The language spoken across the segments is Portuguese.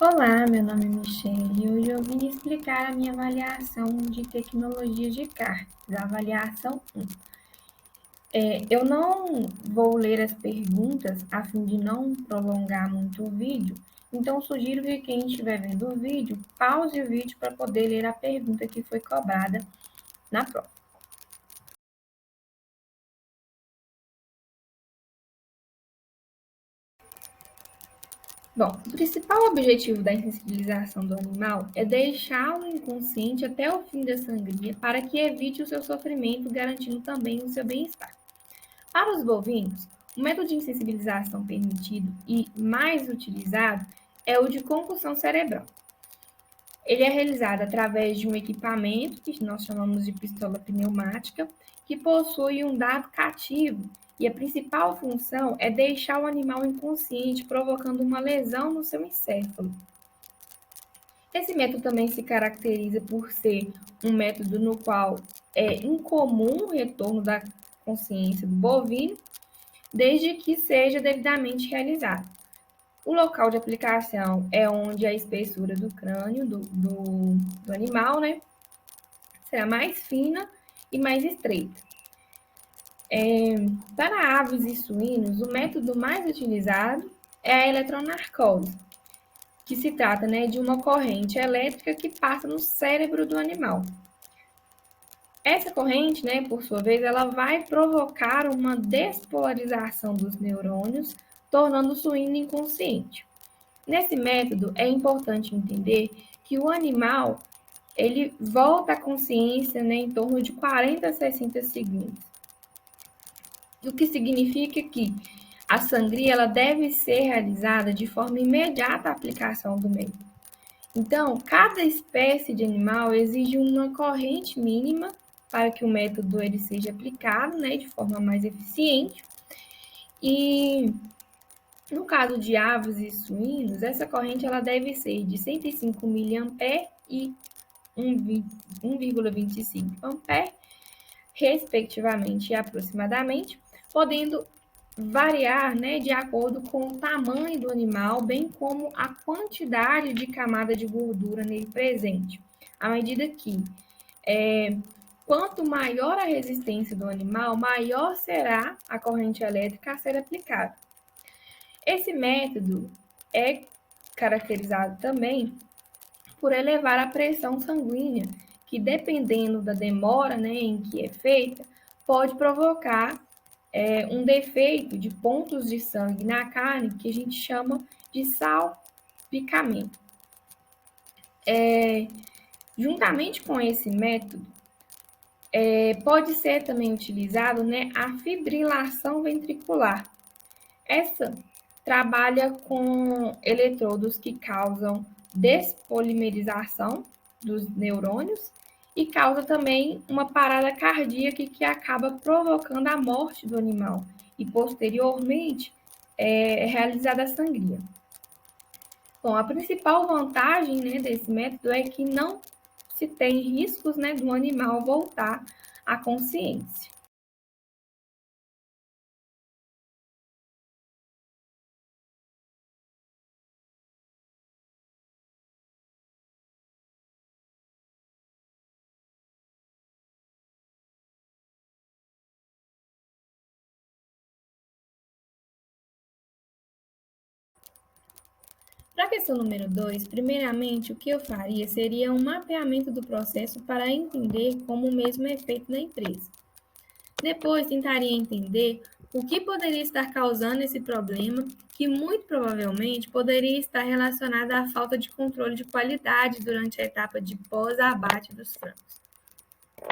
Olá, meu nome é Michele e hoje eu vim explicar a minha avaliação de tecnologia de cartas, a avaliação 1. Eu não vou ler as perguntas a fim de não prolongar muito o vídeo, então sugiro que quem estiver vendo o vídeo, pause o vídeo para poder ler a pergunta que foi cobrada na prova. Bom, o principal objetivo da insensibilização do animal é deixá-lo inconsciente até o fim da sangria para que evite o seu sofrimento, garantindo também o seu bem-estar. Para os bovinos, o método de insensibilização permitido e mais utilizado é o de concussão cerebral. Ele é realizado através de um equipamento que nós chamamos de pistola pneumática, que possui um dado cativo e a principal função é deixar o animal inconsciente, provocando uma lesão no seu encéfalo. Esse método também se caracteriza por ser um método no qual é incomum o retorno da consciência do bovino, desde que seja devidamente realizado. O local de aplicação é onde a espessura do crânio do animal, né, será mais fina e mais estreita. Para aves e suínos, o método mais utilizado é a eletronarcose, que se trata, né, de uma corrente elétrica que passa no cérebro do animal. Essa corrente, né, por sua vez, ela vai provocar uma despolarização dos neurônios, tornando o suíno inconsciente. Nesse método, é importante entender que o animal ele volta à consciência, né, em torno de 40 a 60 segundos. O que significa que a sangria ela deve ser realizada de forma imediata à aplicação do método. Então, cada espécie de animal exige uma corrente mínima para que o método ele seja aplicado, né, de forma mais eficiente. E no caso de aves e suínos, essa corrente ela deve ser de 105 mA e 1,25 A, respectivamente e aproximadamente, podendo variar, né, de acordo com o tamanho do animal, bem como a quantidade de camada de gordura nele presente. À medida que quanto maior a resistência do animal, maior será a corrente elétrica a ser aplicada. Esse método é caracterizado também por elevar a pressão sanguínea, que dependendo da demora, né, em que é feita, pode provocar um defeito de pontos de sangue na carne, que a gente chama de salpicamento. Juntamente com esse método, pode ser também utilizado, né, a fibrilação ventricular. Essa trabalha com eletrodos que causam despolimerização dos neurônios e causa também uma parada cardíaca que acaba provocando a morte do animal e posteriormente é realizada a sangria. Bom, a principal vantagem, né, desse método é que não se tem riscos, né, do animal voltar à consciência. Para a questão número 2, primeiramente, o que eu faria seria um mapeamento do processo para entender como o mesmo é feito na empresa. Depois, tentaria entender o que poderia estar causando esse problema, que muito provavelmente poderia estar relacionado à falta de controle de qualidade durante a etapa de pós-abate dos frangos.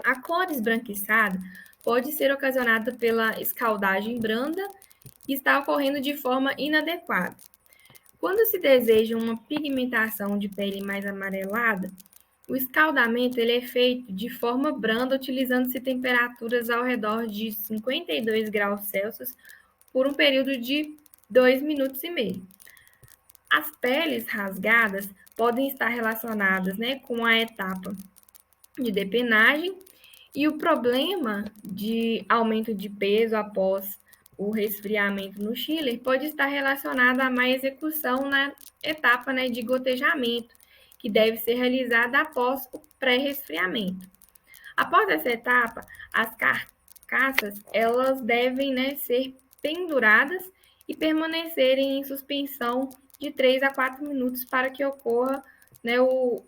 A cor esbranquiçada pode ser ocasionada pela escaldagem branda que está ocorrendo de forma inadequada. Quando se deseja uma pigmentação de pele mais amarelada, o escaldamento ele é feito de forma branda, utilizando-se temperaturas ao redor de 52 graus Celsius por um período de 2 minutos e meio. As peles rasgadas podem estar relacionadas, né, com a etapa de depenagem e o problema de aumento de peso após o resfriamento no chiller pode estar relacionado à má execução na etapa, né, de gotejamento, que deve ser realizada após o pré-resfriamento. Após essa etapa, as carcaças elas devem, né, ser penduradas e permanecerem em suspensão de 3 a 4 minutos para que ocorra, né, o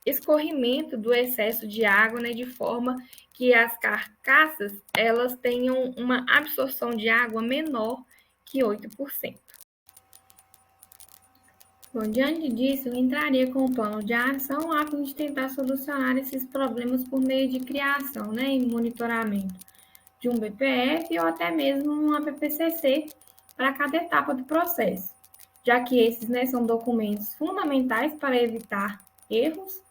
escorrimento do excesso de água, né, de forma que as carcaças elas tenham uma absorção de água menor que 8%. Bom, diante disso, eu entraria com um plano de ação a fim de tentar solucionar esses problemas por meio de criação, né, e monitoramento de um BPF ou até mesmo um APPCC para cada etapa do processo, já que esses, né, são documentos fundamentais para evitar erros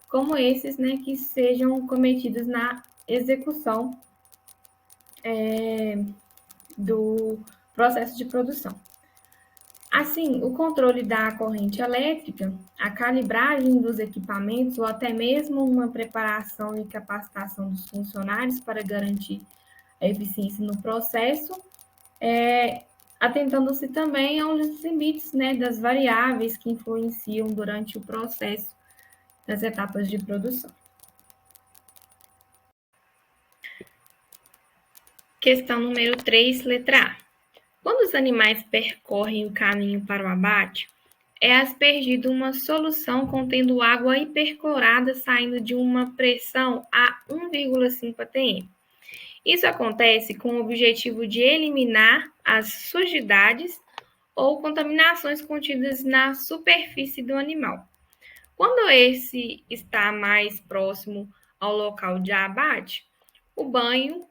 como esses, né, que sejam cometidos na execução do processo de produção. Assim, o controle da corrente elétrica, a calibragem dos equipamentos ou até mesmo uma preparação e capacitação dos funcionários para garantir a eficiência no processo, atentando-se também aos limites, né, das variáveis que influenciam durante o processo das etapas de produção. Questão número 3, letra A. Quando os animais percorrem o caminho para o abate, é aspergida uma solução contendo água hiperclorada saindo de uma pressão a 1,5 atm. Isso acontece com o objetivo de eliminar as sujidades ou contaminações contidas na superfície do animal. Quando esse está mais próximo ao local de abate, o banho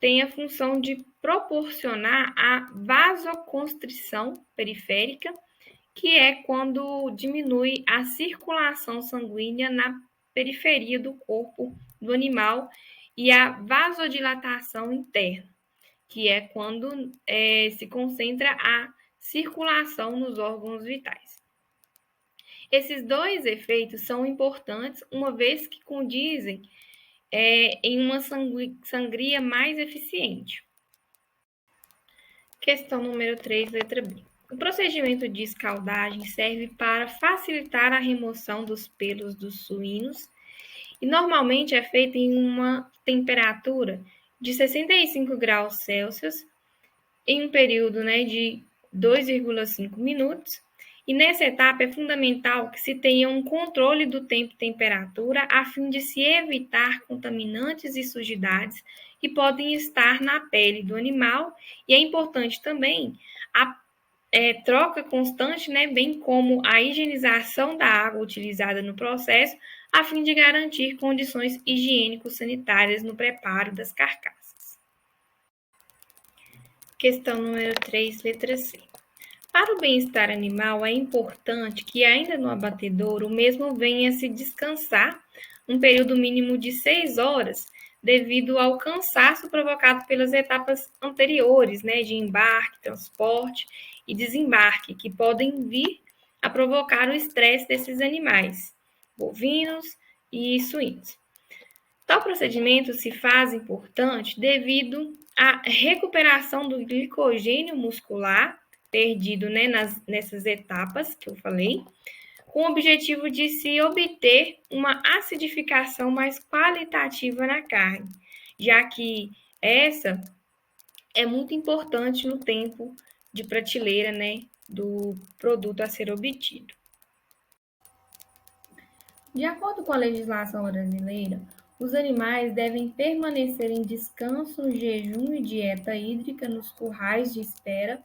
tem a função de proporcionar a vasoconstrição periférica, que é quando diminui a circulação sanguínea na periferia do corpo do animal, e a vasodilatação interna, que é quando se concentra a circulação nos órgãos vitais. Esses dois efeitos são importantes, uma vez que condizem em uma sangria mais eficiente. Questão número 3, letra B. O procedimento de escaldagem serve para facilitar a remoção dos pelos dos suínos e normalmente é feito em uma temperatura de 65 graus Celsius em um período, né, de 2,5 minutos. E nessa etapa é fundamental que se tenha um controle do tempo e temperatura a fim de se evitar contaminantes e sujidades que podem estar na pele do animal. E é importante também a troca constante, né, bem como a higienização da água utilizada no processo, a fim de garantir condições higiênico-sanitárias no preparo das carcaças. Questão número 3, letra C. Para o bem-estar animal, é importante que, ainda no abatedouro, o mesmo venha se descansar um período mínimo de 6 horas, devido ao cansaço provocado pelas etapas anteriores, né, de embarque, transporte e desembarque, que podem vir a provocar o estresse desses animais, bovinos e suínos. Tal procedimento se faz importante devido à recuperação do glicogênio muscular perdido, né, nessas etapas que eu falei, com o objetivo de se obter uma acidificação mais qualitativa na carne, já que essa é muito importante no tempo de prateleira, né, do produto a ser obtido. De acordo com a legislação brasileira, os animais devem permanecer em descanso, jejum e dieta hídrica nos currais de espera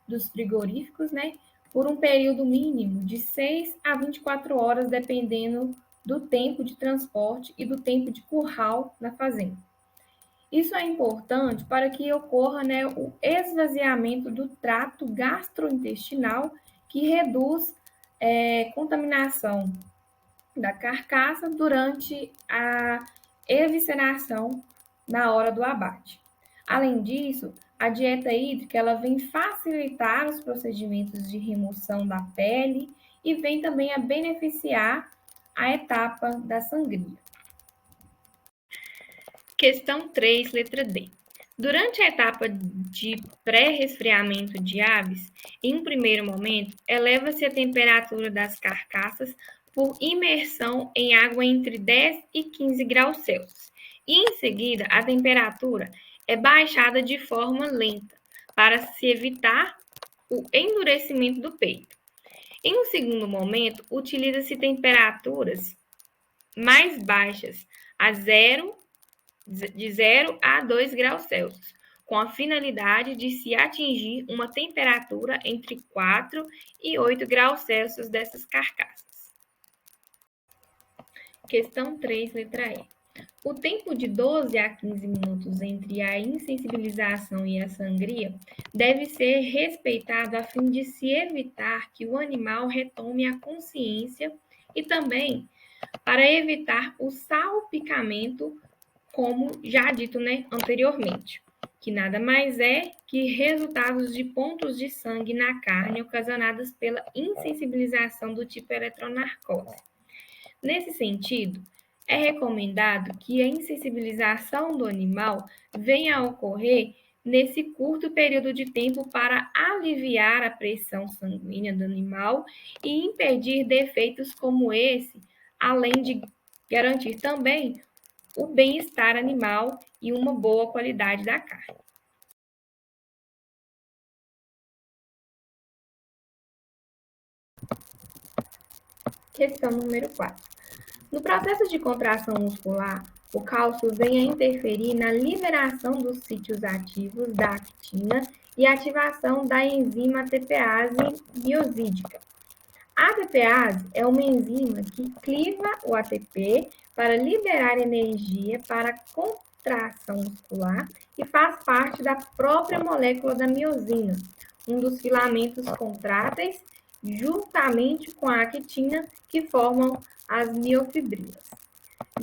dos frigoríficos, né, por um período mínimo de 6 a 24 horas, dependendo do tempo de transporte e do tempo de curral na fazenda. Isso é importante para que ocorra, né, o esvaziamento do trato gastrointestinal, que reduz contaminação da carcaça durante a evisceração na hora do abate. Além disso, a dieta hídrica ela vem facilitar os procedimentos de remoção da pele e vem também a beneficiar a etapa da sangria. Questão 3, letra D. Durante a etapa de pré-resfriamento de aves, em um primeiro momento, eleva-se a temperatura das carcaças por imersão em água entre 10 e 15 graus Celsius. E em seguida, a temperatura é baixada de forma lenta, para se evitar o endurecimento do peito. Em um segundo momento, utiliza-se temperaturas mais baixas, de 0 a 2 graus Celsius, com a finalidade de se atingir uma temperatura entre 4 e 8 graus Celsius dessas carcaças. Questão 3, letra E. O tempo de 12 a 15 minutos entre a insensibilização e a sangria deve ser respeitado a fim de se evitar que o animal retome a consciência e também para evitar o salpicamento, como já dito, anteriormente, que nada mais é que resultados de pontos de sangue na carne ocasionados pela insensibilização do tipo eletronarcose. Nesse sentido, é recomendado que a insensibilização do animal venha a ocorrer nesse curto período de tempo para aliviar a pressão sanguínea do animal e impedir defeitos como esse, além de garantir também o bem-estar animal e uma boa qualidade da carne. Questão número 4. No processo de contração muscular, o cálcio vem a interferir na liberação dos sítios ativos da actina e ativação da enzima ATPase miosídica. A ATPase é uma enzima que cliva o ATP para liberar energia para a contração muscular e faz parte da própria molécula da miosina, um dos filamentos contráteis, juntamente com a actina, que formam as miofibrilas.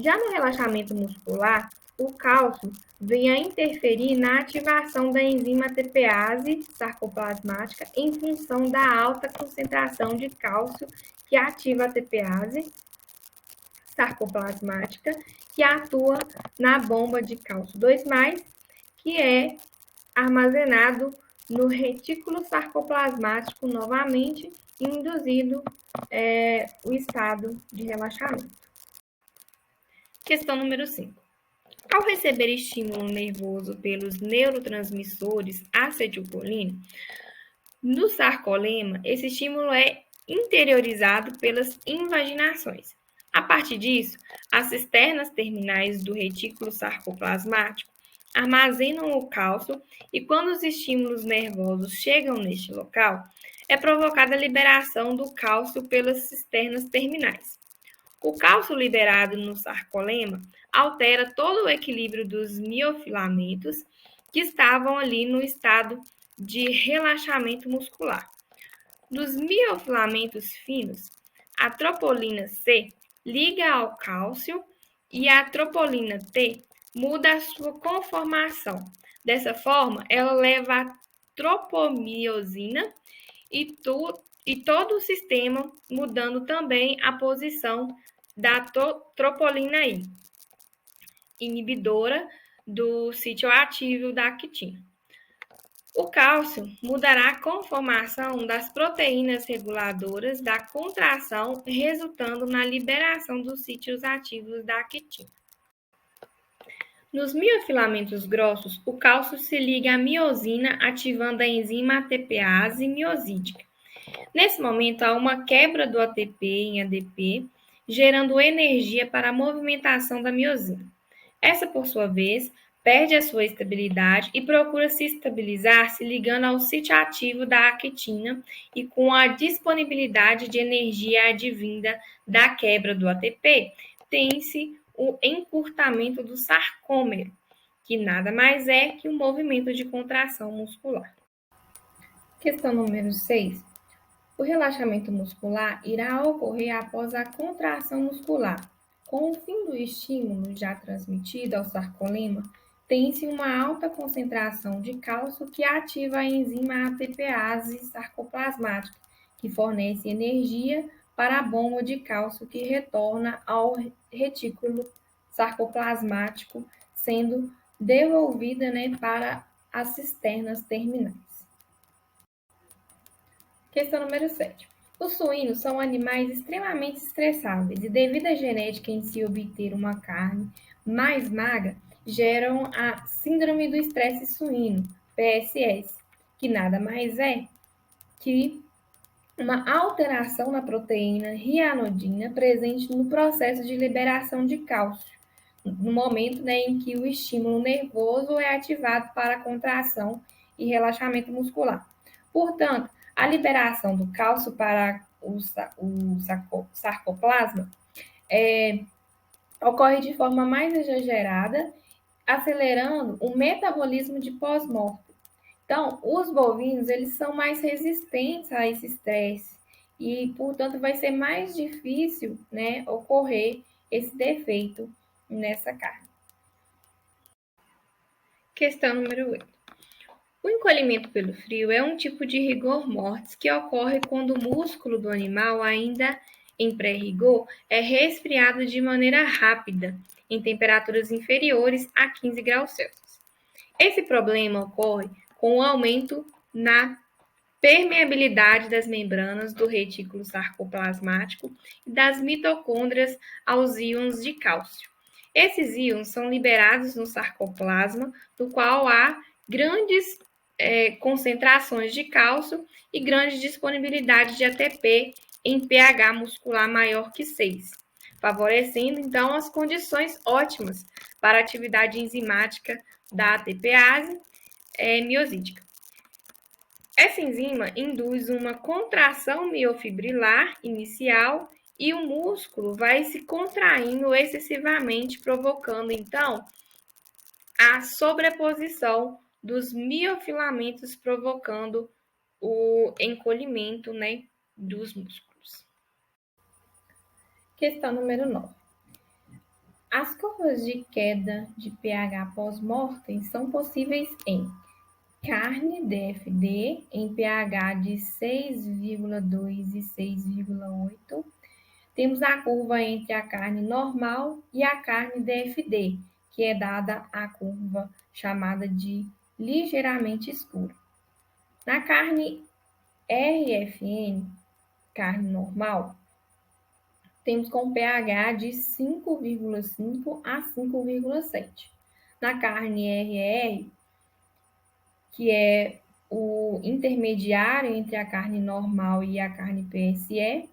Já no relaxamento muscular, o cálcio vem a interferir na ativação da enzima ATPase sarcoplasmática em função da alta concentração de cálcio que ativa a ATPase sarcoplasmática, que atua na bomba de cálcio 2+, que é armazenado no retículo sarcoplasmático novamente, induzindo o estado de relaxamento. Questão número 5. Ao receber estímulo nervoso pelos neurotransmissores acetilcolina, no sarcolema, esse estímulo é interiorizado pelas invaginações. A partir disso, as cisternas terminais do retículo sarcoplasmático armazenam o cálcio e quando os estímulos nervosos chegam neste local, é provocada a liberação do cálcio pelas cisternas terminais. O cálcio liberado no sarcolema altera todo o equilíbrio dos miofilamentos que estavam ali no estado de relaxamento muscular. Nos miofilamentos finos, a tropolina C liga ao cálcio e a tropolina T muda a sua conformação. Dessa forma, ela leva a tropomiosina e todo o sistema mudando também a posição da tropolina I, inibidora do sítio ativo da actina. O cálcio mudará a conformação das proteínas reguladoras da contração, resultando na liberação dos sítios ativos da actina. Nos miofilamentos grossos, o cálcio se liga à miosina, ativando a enzima ATPase miosídica. Nesse momento, há uma quebra do ATP em ADP, gerando energia para a movimentação da miosina. Essa, por sua vez, perde a sua estabilidade e procura se estabilizar se ligando ao sítio ativo da actina e com a disponibilidade de energia advinda da quebra do ATP, tem-se o encurtamento do sarcômero, que nada mais é que um movimento de contração muscular. Questão número 6. O relaxamento muscular irá ocorrer após a contração muscular. Com o fim do estímulo já transmitido ao sarcolema, tem-se uma alta concentração de cálcio que ativa a enzima ATPase sarcoplasmática, que fornece energia para a bomba de cálcio que retorna ao retículo sarcoplasmático, sendo devolvida, né, para as cisternas terminais. Questão número 7. Os suínos são animais extremamente estressáveis e, devido à genética em se obter uma carne mais magra, geram a Síndrome do Estresse Suíno, PSS, que nada mais é que uma alteração na proteína rianodina presente no processo de liberação de cálcio, no momento, né, em que o estímulo nervoso é ativado para a contração e relaxamento muscular. Portanto, a liberação do cálcio para o sarcoplasma ocorre de forma mais exagerada, acelerando o metabolismo de pós-mortem. Então, os bovinos, eles são mais resistentes a esse estresse e, portanto, vai ser mais difícil, né, ocorrer esse defeito nessa carne. Questão número 8. O encolhimento pelo frio é um tipo de rigor mortis que ocorre quando o músculo do animal, ainda em pré-rigor, é resfriado de maneira rápida, em temperaturas inferiores a 15 graus Celsius. Esse problema ocorre com o aumento na permeabilidade das membranas do retículo sarcoplasmático e das mitocôndrias aos íons de cálcio. Esses íons são liberados no sarcoplasma, no qual há grandes concentrações de cálcio e grande disponibilidade de ATP em pH muscular maior que 6, favorecendo, então, as condições ótimas para a atividade enzimática da ATPase miosítica. Essa enzima induz uma contração miofibrilar inicial e o músculo vai se contraindo excessivamente, provocando, então, a sobreposição dos miofilamentos, provocando o encolhimento, né, dos músculos. Questão número 9. As curvas de queda de pH pós-mortem são possíveis em carne DFD em pH de 6,2 e 6,8. Temos a curva entre a carne normal e a carne DFD, que é dada a curva chamada de ligeiramente escura. Na carne RFN, carne normal, temos com pH de 5,5 a 5,7. Na carne RR, que é o intermediário entre a carne normal e a carne PSE,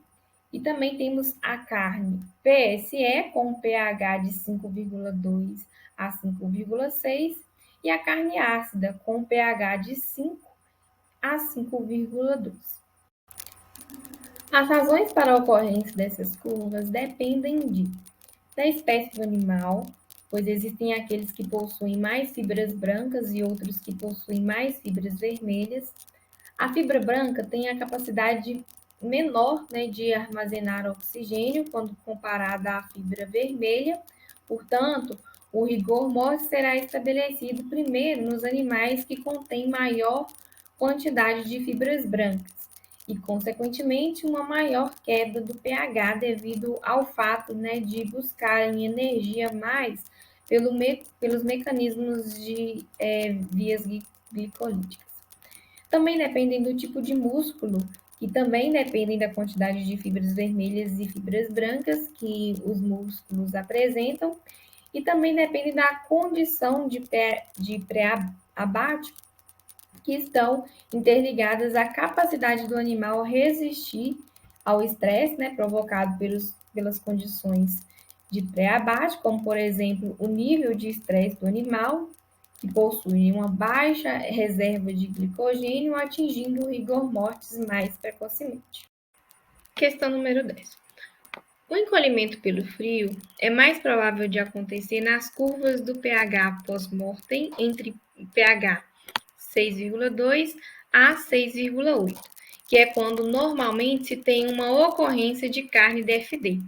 e também temos a carne PSE com pH de 5,2 a 5,6 e a carne ácida com pH de 5 a 5,2. As razões para a ocorrência dessas curvas dependem da espécie do animal, pois existem aqueles que possuem mais fibras brancas e outros que possuem mais fibras vermelhas. A fibra branca tem a capacidade menor, né, de armazenar oxigênio quando comparada à fibra vermelha. Portanto, o rigor mortis será estabelecido primeiro nos animais que contêm maior quantidade de fibras brancas e, consequentemente, uma maior queda do pH devido ao fato, né, de buscarem energia mais pelos mecanismos de vias glicolíticas. Também dependem do tipo de músculo, que também dependem da quantidade de fibras vermelhas e fibras brancas que os músculos apresentam, e também dependem da condição de pré-abate, que estão interligadas à capacidade do animal resistir ao estresse, né, provocado pelas condições de pré-abate, como, por exemplo, o nível de estresse do animal, que possui uma baixa reserva de glicogênio, atingindo o rigor mortis mais precocemente. Questão número 10. O encolhimento pelo frio é mais provável de acontecer nas curvas do pH pós-mortem entre pH 6,2 a 6,8, que é quando normalmente se tem uma ocorrência de carne DFD.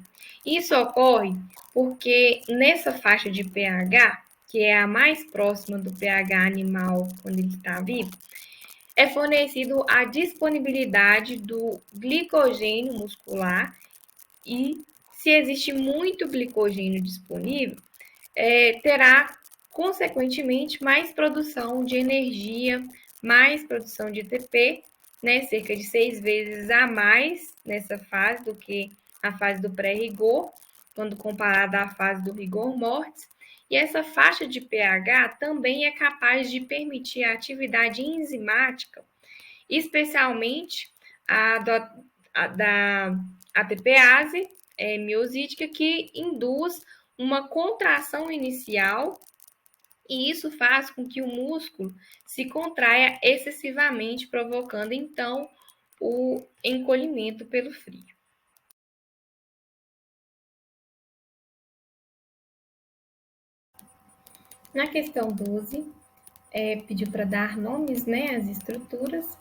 Isso ocorre porque nessa faixa de pH, que é a mais próxima do pH animal quando ele está vivo, é fornecido a disponibilidade do glicogênio muscular, e se existe muito glicogênio disponível, terá consequentemente, mais produção de energia, mais produção de ATP, né, cerca de 6 vezes a mais nessa fase do que a fase do pré-rigor, quando comparada à fase do rigor mortis. E essa faixa de pH também é capaz de permitir a atividade enzimática, especialmente da ATPase miosítica, que induz uma contração inicial, e isso faz com que o músculo se contraia excessivamente, provocando então o encolhimento pelo frio. Na questão 12, pediu para dar nomes, né, às estruturas.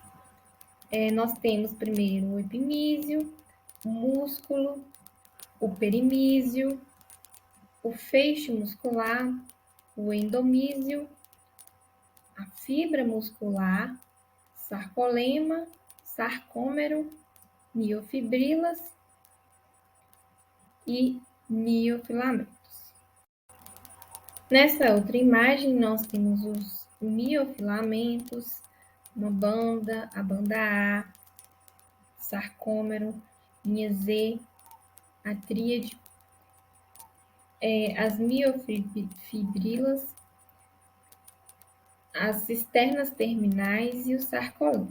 Nós temos primeiro o epimísio, o músculo, o perimísio, o feixe muscular, o endomísio, a fibra muscular, sarcolema, sarcômero, miofibrilas e miofilamentos. Nessa outra imagem, nós temos os miofilamentos, uma banda, a banda A, sarcômero, linha Z, a tríade, as miofibrilas, as cisternas terminais e o sarcolema.